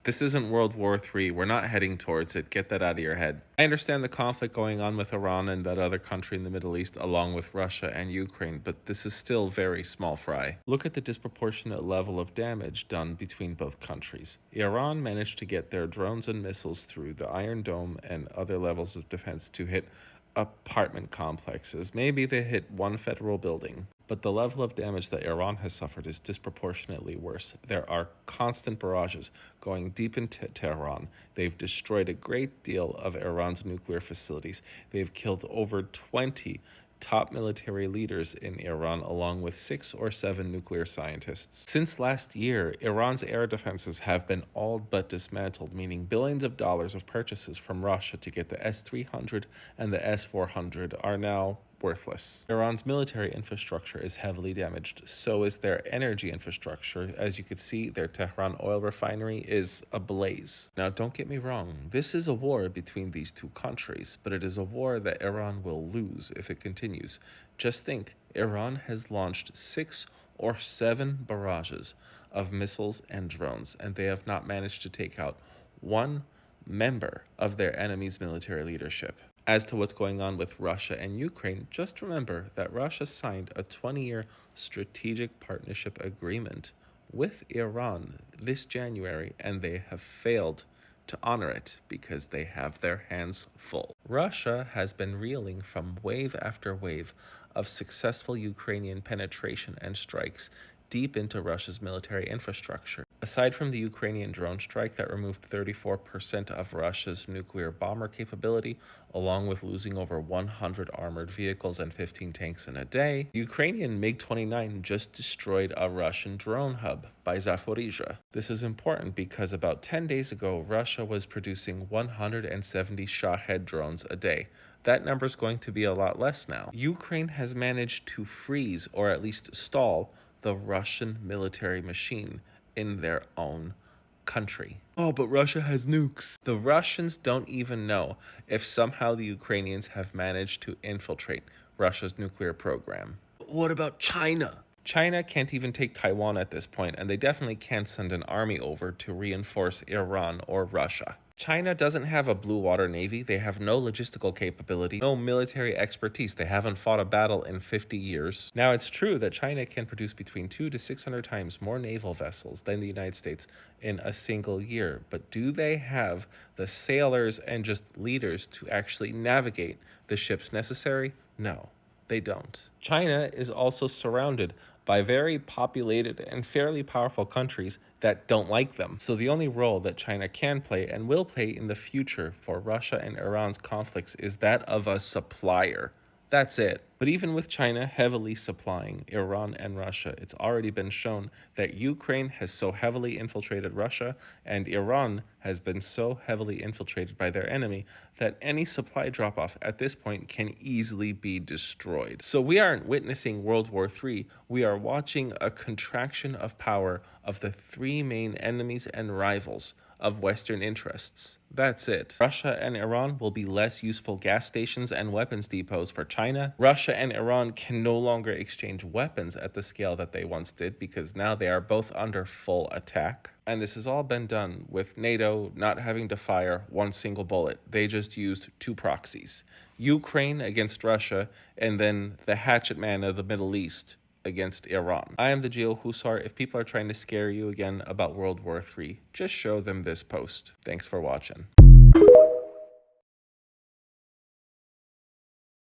This isn't World War III. We're not heading towards it. Get that out of your head. I understand the conflict going on with Iran and that other country in the Middle East, along with Russia and Ukraine, but this is still very small fry. Look at the disproportionate level of damage done between both countries. Iran managed to get their drones and missiles through the Iron Dome and other levels of defense to hit apartment complexes. Maybe they hit one federal building. But the level of damage that Iran has suffered is disproportionately worse. There are constant barrages going deep into Tehran. They've destroyed a great deal of Iran's nuclear facilities. They've killed over 20 top military leaders in Iran, along with 6 or 7 nuclear scientists. Since last year, Iran's air defenses have been all but dismantled, meaning billions of dollars of purchases from Russia to get the S-300 and the S-400 are now worthless. Iran's military infrastructure is heavily damaged. So is their energy infrastructure. As you could see, their Tehran oil refinery is ablaze. Now, don't get me wrong. This is a war between these two countries, but it is a war that Iran will lose if it continues. Just think, Iran has launched 6 or 7 barrages of missiles and drones, and they have not managed to take out one member of their enemy's military leadership. As to what's going on with Russia and Ukraine, just remember that Russia signed a 20-year strategic partnership agreement with Iran this January, and they have failed to honor it because they have their hands full. Russia has been reeling from wave after wave of successful Ukrainian penetration and strikes deep into Russia's military infrastructure. Aside from the Ukrainian drone strike that removed 34% of Russia's nuclear bomber capability, along with losing over 100 armored vehicles and 15 tanks in a day, Ukrainian MiG-29 just destroyed a Russian drone hub by Zaporizhzhia. This is important because about 10 days ago, Russia was producing 170 Shahed drones a day. That number is going to be a lot less now. Ukraine has managed to freeze, or at least stall, the Russian military machine in their own country. Oh, but Russia has nukes. The Russians don't even know if somehow the Ukrainians have managed to infiltrate Russia's nuclear program. But what about China? China can't even take Taiwan at this point, and they definitely can't send an army over to reinforce Iran or Russia. China doesn't have a blue water navy. They have no logistical capability, no military expertise. They haven't fought a battle in 50 years. Now, it's true that China can produce between 200 to 600 times more naval vessels than the United States in a single year. But do they have the sailors and just leaders to actually navigate the ships necessary? No, they don't. China is also surrounded by very populated and fairly powerful countries that don't like them. So the only role that China can play and will play in the future for Russia and Iran's conflicts is that of a supplier. That's it. But even with China heavily supplying Iran and Russia, it's already been shown that Ukraine has so heavily infiltrated Russia and Iran has been so heavily infiltrated by their enemy that any supply drop-off at this point can easily be destroyed. So we aren't witnessing World War III. We are watching a contraction of power of the 3 main enemies and rivals of Western interests. That's it. Russia and Iran will be less useful gas stations and weapons depots for China. Russia and Iran can no longer exchange weapons at the scale that they once did because now they are both under full attack. And this has all been done with NATO not having to fire one single bullet. They just used 2 proxies. Ukraine against Russia, and then the hatchet man of the Middle East against Iran. I am the Geo Hussar. If people are trying to scare you again about World War III, just show them this post. Thanks for watching.